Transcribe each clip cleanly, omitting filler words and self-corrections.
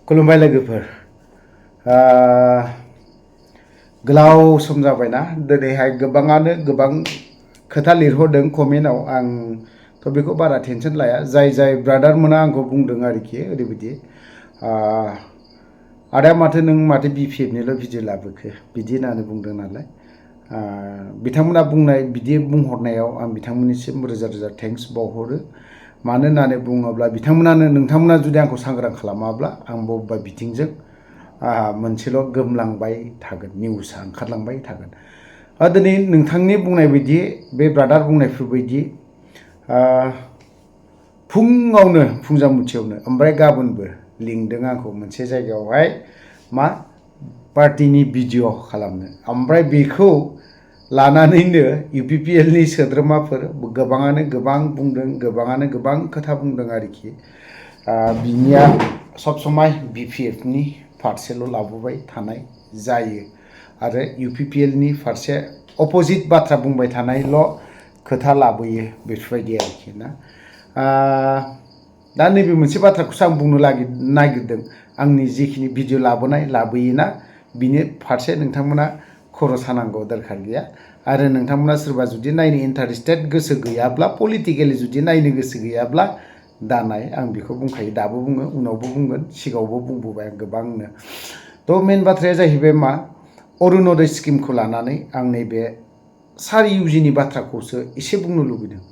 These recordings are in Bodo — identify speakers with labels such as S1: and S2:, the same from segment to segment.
S1: खुलुमबाय लोगोफोर गोलाव सम जाबायना दिनैहाय गोबाङानो गोबां खोथा लिरहरदों कमेन्टआव आं थ' बेखौ बारा टेनसन लाया जाय ब्रादार मोना आंखौ बुंदों आरोखि ओरैबायदि आदा माथो BPF निल' भिडिअ लाबोखो बिदि होननानै बुंदों नालाय बिथांमोना बुंनाय बिदि बुंहरनायाव आं बिथांमोननिसिम रोजा रोजा थेंक्स बावहरो मानो होननानै बुङोब्ला नोंथांमोना जुदि आंखौ सांग्रां खालामाब्ला आं बबेबा बिथिंजों मोनसेल' गोमलांबाय थागोन निउसआ ओंखारलांबाय थागोन दिनै नोंथांनि बुंनाय बायदि बे ब्रादार बुंनायफोर बायदि फुङावनो फुंजामुथियावनो ओमफ्राय गाबोनबो लिंदों आंखौ मोनसे जायगायावहाय पार्टीनि भिडिअ खालामनो ओमफ्राय बेखौ लानानैनो UPPL नि सोद्रोमाफोर गोबाङानो गोबां बुंदों गोबाङानो गोबां खोथा बुंदों आरोखि बिनिया सब समाय BPF नि फारसेल' लाबोबाय थानाय जायो आरो UPPL नि फारसे अपोजिट बाथ्रा बुंबाय थानायल' खोथा लाबोयो बेफोरबायदि आरोखि ना दा नैबे मोनसे बाथ्राखौसो आं बुंनो नागिरदों आंनि जिखिनि भिडिअ लाबोयोना बिनि फारसे नोंथांमोना खर' सानांगौ दरखार गैया आरो नोंथांमोना सोरबा जुदि नायनो इन्टारेस्टेड गोसो गैयाब्ला पलिटिकेलि जुदि नायनो गोसो गैयाब्ला दानाय आं बेखौ बुंखायो दाबो बुङो उनावबो बुंगोन सिगाङावबो बुंबोबाय आं गोबांनो थ' मेन बाथ्राया जाहैबाय मा अरुणोदय स्किमखौ लानानै आं नैबे सार इउजिनि बाथ्राखौसो एसे बुंनो लुबैदों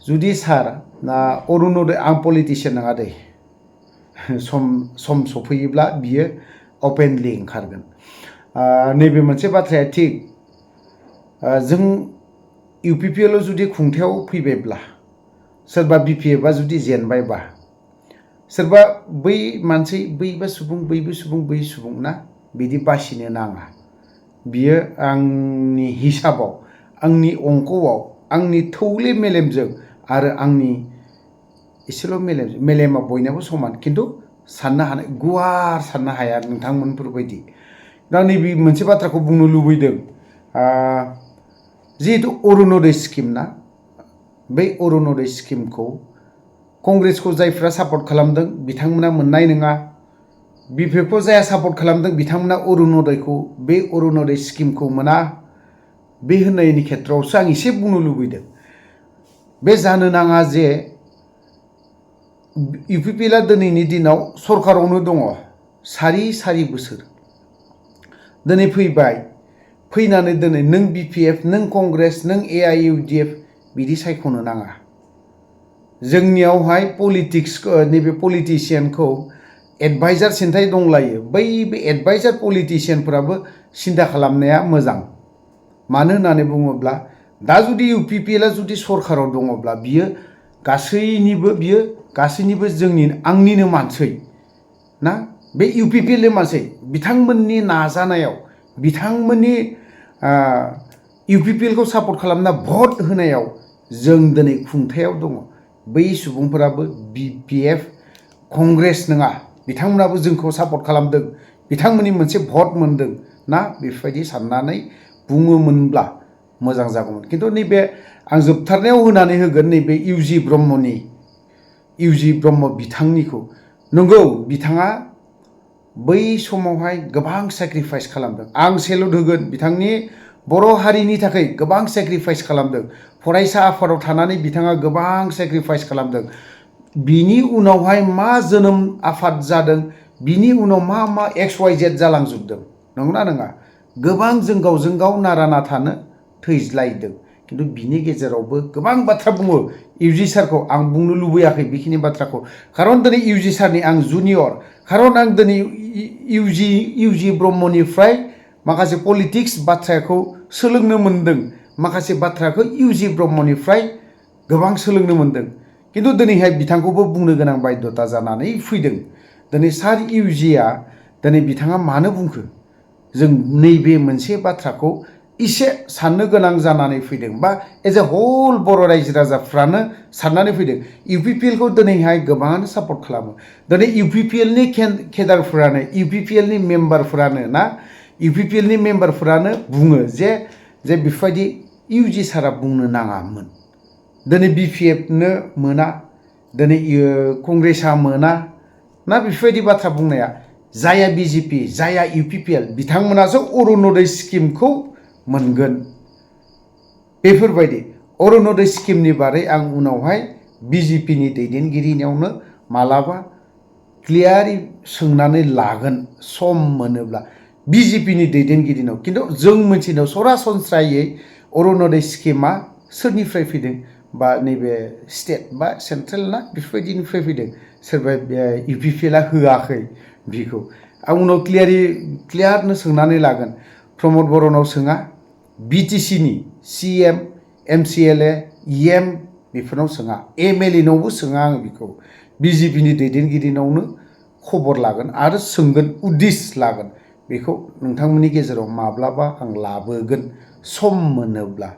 S1: जुदि सार अरुणोदय आं पलिटिशियान नङा दे सम सफैयोब्ला बियो अपेनलि ओंखारगोन नैबे मोनसे बाथ्राया थिग जों UPPL जुदि खुंथायाव फैबायब्ला सोरबा BPF जुदि जेनबायबा सोरबा बै मानसि बैबो सुबुं ना बिदि बासिनो नाङा बियो आंनि हिसाबाव आंनि अंकआव आंनि थौले मेलेमजों आरो आंनि एसेल' मेलेमा बयनाबो समान खिन्थु साननो हानाय गुवार साननो हाया नोंथांमोनफोरबायदि दा नैबे मोनसे बाथ्राखौ बुंनो लुबैदों जिहेतु अरुणोदय स्किम ना बै अरुणोदय स्किमखौ कंग्रेसखौ जायफ्रा सापर्ट खालामदों बिथांमोना मोननाय नङा BPFखौ जाया सापर्ट खालामदों बिथांमोना बे अरुणोदय स्किमखौ मोना बे होननायनि खेथ्रआवसो आं एसे बुंनो लुबैदों बे जानो नाङा जे UPPLआ दिनैनि दिनाव सरकारावनो दङ सारि बोसोर दिनै फैनानै दिनै नों BPF नों कंग्रेस नों AIUDF बिदि सायख'नो नाङा जोंनियावहाय नैबे पलिटिशियानखौ एडभाइजार सिन्थाय दंलायो बे एडभाइजार पलिटिशियानफोराबो सिन्था खालामनाया मोजां मानो होननानै बुङोब्ला दा जुदि UPPLआ जुदि सरकाराव दङब्ला बियो गासैनिबो आंनिनो मानसै ना बे UPPLनि मानसै बिथांमोननि नाजानायाव बिथांमोननि UPPLखौ सापर्ट खालामना भट होनायाव जों दिनै खुंथायाव दङ बै सुबुंफोराबो BPF कंग्रेस नङा बिथांमोनाबो जोंखौ सापर्ट खालामदों बिथांमोननि मोनसे भट मोनदों ना बेफोरबायदि साननानै बुङोमोनब्ला मोजां जागौमोन खिन्थु नैबे आं जोबथारनायाव होनानै होगोन नैबे UG ब्रह्म बिथांनिखौ नंगौ बिथाङा बै समावहाय गोबां सेक्रिफाइस खालामदों आं सेलुट होगोन बिथांनि बर' हारिनि थाखाय गोबां सेक्रिफाइस खालामदों फरायसा आफादाव थानानै बिथाङा गोबां सेक्रिफाइस खालामदों बिनि उनावहाय मा जोनोम आफाद जादों बिनि उनाव मा XYZ जालांजोबदों नंगौना नङा गोबां जों गावजों गाव नारा नाथानो थैज्लायदों खिन्थु बिनि गेजेरावबो गोबां बाथ्रा बुङो UG सारखौ आं बुंनो लुबैयाखै बेखिनि बाथ्राखौ खारन दिनै UG सारनि आं जुनियर खारन आं दिनै UG ब्रह्मनिफ्राय माखासे पलिटिक्स बाथ्राखौ सोलोंनो मोन्दों माखासे बाथ्राखौ UG ब्रह्मनिफ्राय गोबां सोलोंनो मोन्दों खिन्थु दिनैहाय बिथांखौबो बुंनो गोनां बाध्यता जानानै फैदों दिनै सार UGआ दिनै बिथाङा मानो बुंखो जों नैबे मोनसे बाथ्राखौ इसे साननो गोनां जानानै फैदों बा एज ए होल बर' रायजो राजाफ्रानो साननानै फैदों UPPLखौ दिनैहाय गोबाङानो सापर्ट खालामो दिनै UPPLनि केडारफोरानो UPPLनि मेम्बारफोरानो बुङो जे बेफोरबायदि UG सारा बुंनो नाङामोन दिनै BPFनो मोना दिनै कंग्रेसआ मोना ना बेफोरबायदि बाथ्रा बुंनाया जाया बिजेपि जाया UPPL बिथांमोनासो अरुणोदय स्किमखौ मोनगोन बेफोरबायदि अरुणोदय स्किमनि बारै आं उनावहाय बिजेपिनि दैदेनगिरिनियावनो मालाबा क्लियारि सोंनानै लागोन सम मोनोब्ला बिजेपिनि दैदेनगिरिनाव खिन्थु जों मोनथिनायाव सरासनस्रायै अरुणोदय स्किमा सोरनिफ्राय फैदों बा नैबे स्टेट बा सेन्ट्रेल ना बेफोरबायदिनिफ्राय फैदों सोरबा UPPLआ होआखै बिखौ आं उनाव क्लियारनो सोंनानै लागोन प्रमद बर'नाव सोङा BTCनि CM MCLA EM बेफोरनाव सोङा MLA नावबो सोङा आं बिखौ बिजेपिनि दैदेनगिरिनावनो खबर लागोन आरो सोंगोन उदिस लागोन बेखौ नोंथांमोननि गेजेराव माब्लाबा आं लाबोगोन सम मोनोब्ला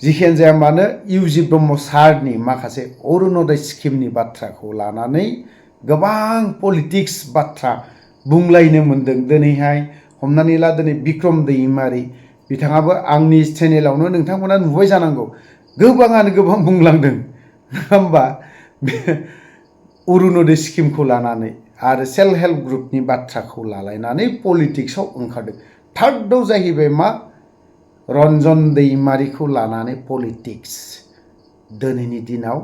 S1: जिखियानो जाया मानो UG ब्रह्म सारनि माखासे अरुणोदय स्किमनि बाथ्राखौ लानानै गोबां पलिटिक्स बाथ्रा बुंलायनो मोनदों दिनैहाय हमनानै ला दिनै बिक्रम दैमारि बिथाङाबो आंनि चेनेलावनो नोंथांमोना नुबाय जानांगौ गोबाङानो गोबां बुंलांदों नङा होमबा अरुणोदय स्किमखौ लानानै आरो सेल्फ हेल्प ग्रुपनि बाथ्राखौ लालायनानै पलिटिक्सआव ओंखारदों थार्डआव जाहैबाय मा रन्जन दैमारिखौ लानानै पलिटिक्स दिनैनि दिनाव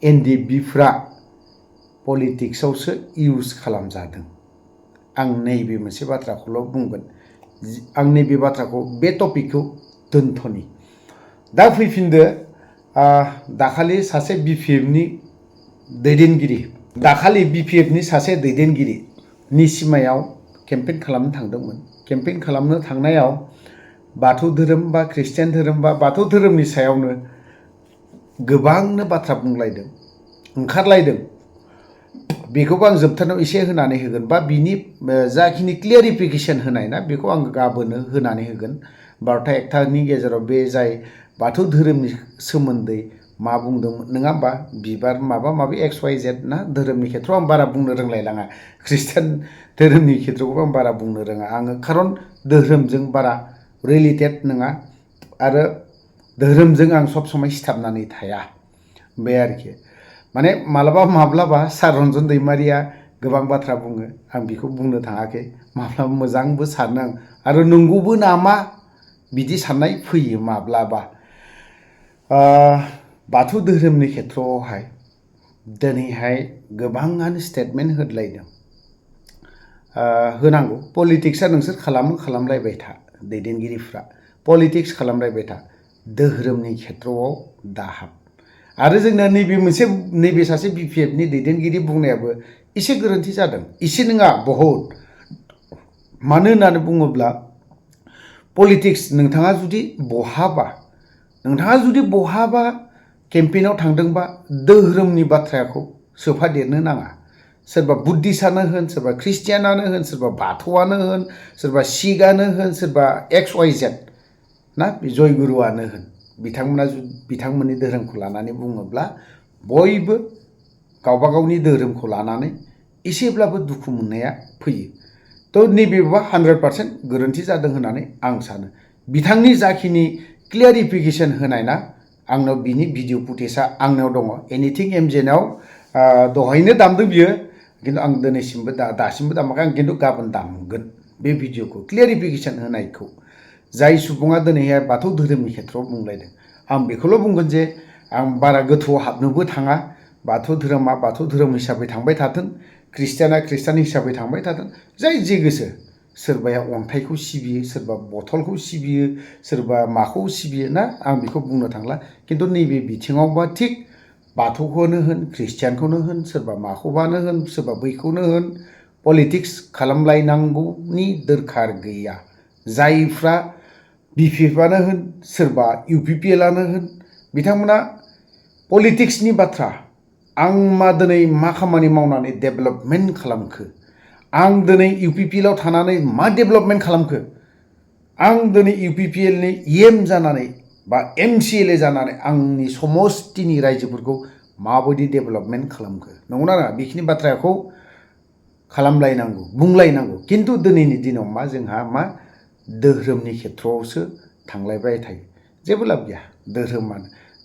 S1: NDBफ्रा पलिटिक्सआवसो इउज खालामजादों आं नैबे मोनसे बाथ्राखौल' बुंगोन आं नैबे बाथ्राखौ बे टपिकखौ दोनथ'नि दा फैफिनदो दाखालि सासे BPFनि दैदेनगिरि दाखालि BPFनि सासे दैदेनगिरिनि सिमायाव केम्पेइन खालामनो थांदोंमोन केम्पेइन खालामनो थांनायाव बाथौ धोरोम बा ख्रिस्टियान धोरोम बा बाथौ धोरोमनि सायावनो गोबांनो बाथ्रा बुंलायदों ओंखारलायदों बेखौबो आं जोबथारनायाव एसे होनानै होगोन बा बिनि जाखिनि क्लियारिफिकेसन होनाय ना बेखौ आं गाबोनो होनानै होगोन 12:01 गेजेराव बे जाय बाथौ धोरोमनि सोमोन्दै मा बुंदोंमोन नङा होमबा बिबार माबा माबि XYZ ना धोरोमनि खेथ्रआव आं बारा बुंनो रोंलायलाङा ख्रिस्टियान धोरोमनि खेथ्रआवबो आं बारा बुंनो रोङा आङो खारन धोरोमजों बारा रिलेटेड नङा आरो धोरोमजों आं सब समाय सिथाबनानै थाया बे आरोखि माने माब्लाबा सार रन्जन दैमारिया गोबां बाथ्रा बुङो आं बेखौ बुंनो थाङाखै माब्लाबा मोजांबो सानो आं आरो नंगौबो नामा बिदि साननाय फैयो माब्लाबा बाथौ धोरोमनि खेथ्रआवहाय दिनैहाय गोबाङानो स्टेटमेन्ट होलायदों होनांगौ पलिटिक्सआ नोंसोर खालामलायबाय था दैदेनगिरिफ्रा पलिटिक्स खालामलायबाय था धोरोमनि खेथ्रआव दाहाब आरो जोंना नैबे सासे BPFनि दैदेनगिरि बुंनायाबो एसे गोरोन्थि जादों एसे नङा बहुद मानो होननानै बुङोब्ला पलिटिक्स नोंथाङा जुदि बहाबा केम्पेइनाव थांदोंबा धोरोमनि बाथ्राखौ सोफादेरनो नाङा सोरबा बुद्धिस्टआनो होन सोरबा ख्रिस्टियानानो होन सोरबा बाथौआनो होन सोरबा सिखआनो होन सोरबा XYZ ना जयगुरुआनो होन बिथांमोननि धोरोमखौ लानानै बुङोब्ला बयबो गावबा गावनि धोरोमखौ लानानै एसेब्लाबो दुखु मोननाया फैयो थ' नैबेबा 100% गोरोन्थि जादों होननानै आं सानो बिथांनि जाखिनि क्लियारिफिकेसन होनाय ना आंनाव बिनि भिडिअ फुटेजआ आंनाव दङ एनिथिं MJनाव दहायनो दामदों बियो खिन्थु आं दिनैसिमबो दासिमबो दामाखै आं खिन्थु गाबोन दामगोन बे भिडिअखौ क्लियारिफिकेसन होनायखौ जाय सुबुङा दिनैहाय बाथौ धोरोमनि खेथ्रआव बुंलायदों आं बेखौल' बुंगोन जे आं बारा गोथौआव हाबनोबो थाङा बाथौ धोरोमा बाथौ धोरोम हिसाबै थांबाय थाथों ख्रिस्टियाना ख्रिस्टियान हिसाबै थांबाय थाथों जाय जे गोसो सोरबाया अन्थाइखौ सिबियो सोरबा बथलखौ सिबियो सोरबा माखौ सिबियो ना आं बेखौ बुंनो थांला खिन्थु नैबे बिथिङावबा थिग बाथौखौनो होन ख्रिस्टियानखौनो होन सोरबा माखौबानो होन सोरबा बैखौनो होन पलिटिक्स खालामलायनांगौनि दरखार गैया जायफ्रा BPFआनो होन सोरबा UPPLआनो होन बिथांमोना पलिटिक्सनि बाथ्रा आं दिनै मा खामानि मावनानै डेभेलपमेन्ट खालामखो आं दिनै UPPLआव थानानै मा डेभेलपमेन्ट खालामखो आं दिनै UPPLनि EM जानानै बा MCLA जानानै आंनि समस्तिनि रायजोफोरखौ माबायदि डेभेलपमेन्ट खालामखो नंगौना नङा बेखिनि बाथ्राखौ खालामलायनांगौ बुंलायनांगौ खिन्थु दिनैनि दिनाव मा जोंहा मा धोरोमनि खेथ्रआवसो थांलायबाय थायो जेबो लाब गैया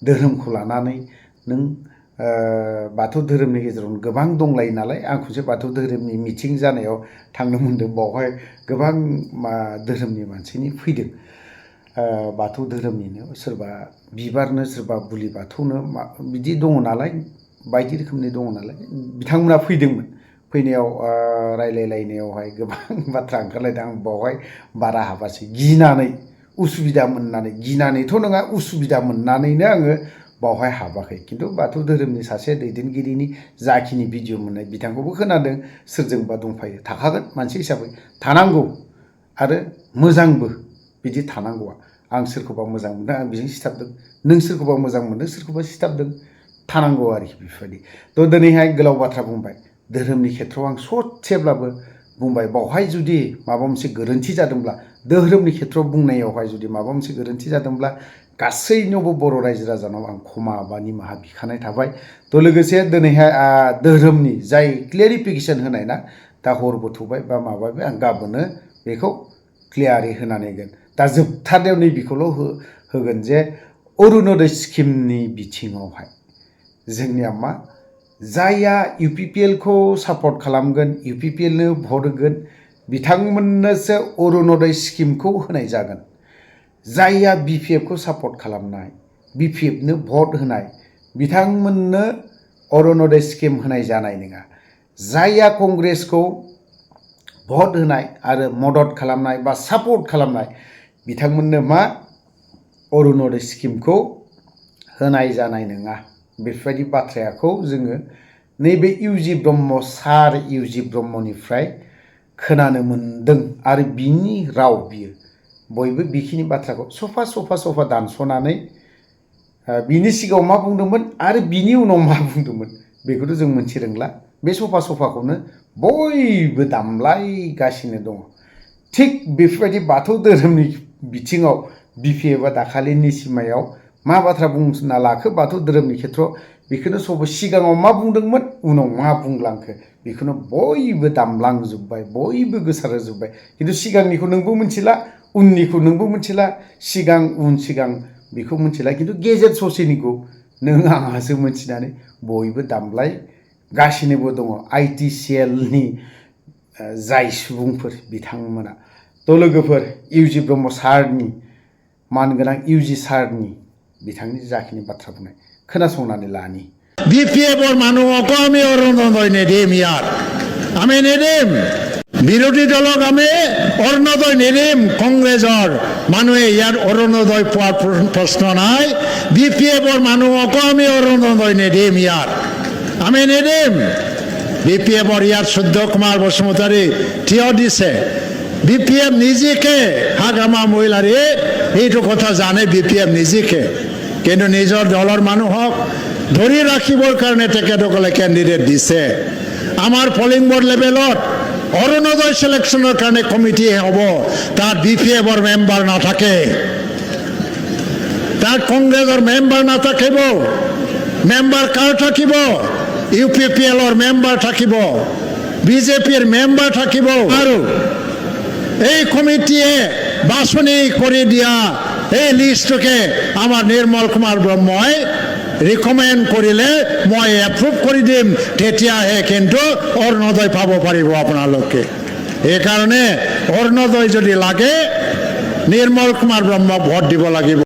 S1: धोरोमखौ लानानै नों बाथौ धोरोमनि गेजेराव गोबां दंलायो नालाय आं खनसे बाथौ धोरोमनि मिटिं जानायाव थांनो मोनदों बावहाय गोबां धोरोमनि मानसिनि फैदों बाथौ धोरोमनिनो सोरबा बिबारनो सोरबा बुलि बाथौनो बिदि दङ नालाय बायदि रोखोमनि दङ नालाय बिथांमोना फैदोंमोन फैनायाव रायलायलायनायावहाय गोबां बाथ्रा ओंखारलायदों आं बावहाय बारा हाबासै गिनानै उसुबिदा मोननानै गिनानैथ' नङा उसुबिदा मोननानैनो आङो बावहाय हाबाखै खिन्थु बाथौ धोरोमनि सासे दैदेनगिरिनि जाखिनि भिडिअ मोननाय बिथांखौबो खोनादों सोरजोंबा दंफायो थाखागोन मानसि हिसाबै थानांगौ आरो मोजांबो बिदि थानांगौआ आं सोरखौबा मोजां मोनदों आं बेजों सिथाबदों नों सोरखौबा मोजां मोनदों सोरखौबा सिथाबदों थानांगौ आरोखि बेफोरबायदि थ' दिनैहाय गोलाव बाथ्रा बुंबाय धोरोमनि खेथ्रआव आं ससेब्लाबो बुंबाय बावहाय जुदि माबा मोनसे गोरोन्थि जादोंब्ला धोरोमनि खेथ्रआव बुंनायावहाय जुदि माबा मोनसे गोरोन्थि जादोंब्ला गासैनावबो बर' रायजो राजानाव आं क्षमा बा निमाहा बिखानाय थाबाय थ' लोगोसे दिनैहाय धोरोमनि जाय क्लियारिफिकेसन होनाय ना दा हरबो थौबाय बा माबाबाय आं गाबोनो बेखौ क्लियारै होनानै होगोन दा जोबथारनायाव नैबेखौल' होगोन जे अरुण'दय स्किमनि बिथिङावहाय जोंनिया मा जायहा UPPL खौ सापर्ट खालामगोन UPPL नो भट होगोन बिथांमोननोसो अरुण'दय स्किमखौ होनाय जागोन जायहा BPF खौ सापर्ट खालामनाय BPF नो भट होनाय बिथांमोननो अरुण'दय स्किम होनाय जानाय नङा जायहा कंग्रेसखौ भट होनाय आरो मदद खालामनाय बा सापर्ट खालामनाय बिथांमोननो मा अरुण'दय स्किमखौ होनाय जानाय नङा बेफोरबायदि बाथ्राखौ जोङो नैबे इउजि ब्रह्म सार इउजि ब्रह्मनिफ्राय खोनानो मोनदों आरो बिनि राव बियो बयबो बेखिनि बाथ्राखौ सफा दानस'नानै बिनि सिगाङाव मा बुंदोंमोन आरो बिनि उनाव मा बुंदोंमोन बेखौथ' जों मोनथि रोंला बे सफाखौनो बयबो दामलायगासिनो दङ थिग बेफोरबायदि बाथौ धोरोमनि बिथिङाव BPF दाखालिनि सिमायाव मा बाथ्रा बुंना लाखो बाथौ धोरोमनि खेथ्रआव बेखौनो सब सिगाङाव मा बुंदोंमोन उनाव मा बुंलांखो बेखौनो बयबो दामलांजोब्बाय बयबो गोसारहोजोब्बाय खिन्थु सिगांनिखौ नोंबो मिथिला उननिखौ नोंबो मिथिला सिगां उन सिगां बेखौ मिथिला खिन्थु गेजेर ससेनिखौ नों आंहासो मिथिनानै बयबो दामलायगासिनोबो दङ ITCL नि जाय सुबुंफोर बिथांमोना थ' लोगोफोर इउजि ब्रह्म सारनि मानगोनां इउजि सारनि बिथांनि जाखिनि बाथ्रा बुंनाय खोनासंनानै लानि
S2: BPF মানুহকো আমি অৰুণোদয় নিদিম ইয়াত আমি নিদিম বিৰোধী দলক আমি অৰুণোদয় নিদিম কংগ্ৰেছৰ মানুহে ইয়াত অৰুণোদয় পোৱাৰ প্ৰশ্ন নাই BPF মানুহকো আমি অৰুণোদয় নিদিম ইয়াত আমি নিদিম BPF ইয়াত শুদ্ধ কুমাৰ বসুমতাৰী থিয় দিছে BPF নিজেকে হাগামা মহিলাৰে এইটো কথা জানে BPF নিজেকে কিন্তু নিজৰ দলৰ মানুহক ধৰি ৰাখিবৰ কাৰণে তেখেতসকলে কেণ্ডিডেট দিছে আমাৰ পলিং বৰ্ড লেভেলত অৰুণোদয় সিলেকশ্যনৰ কাৰণে কমিটি হ'ব তাত BPF মেম্বাৰ নাথাকে তাত কংগ্ৰেছৰ মেম্বাৰ নাথাকিব মেম্বাৰ কাৰ থাকিব UPPL মেম্বাৰ থাকিব BJPৰ মেম্বাৰ থাকিব আৰু এই কমিটিয়ে বাছনি কৰি দিয়া এই লিষ্টকে আমাৰ নিৰ্মল কুমাৰ ব্ৰহ্মই ৰিকমেণ্ড কৰিলে মই এপ্ৰুভ কৰি দিম তেতিয়াহে কিন্তু অৰুণোদয় পাব পাৰিব আপোনালোকে এইকাৰণে অৰুণোদয় যদি লাগে নিৰ্মল কুমাৰ ব্ৰহ্মক ভোট দিব লাগিব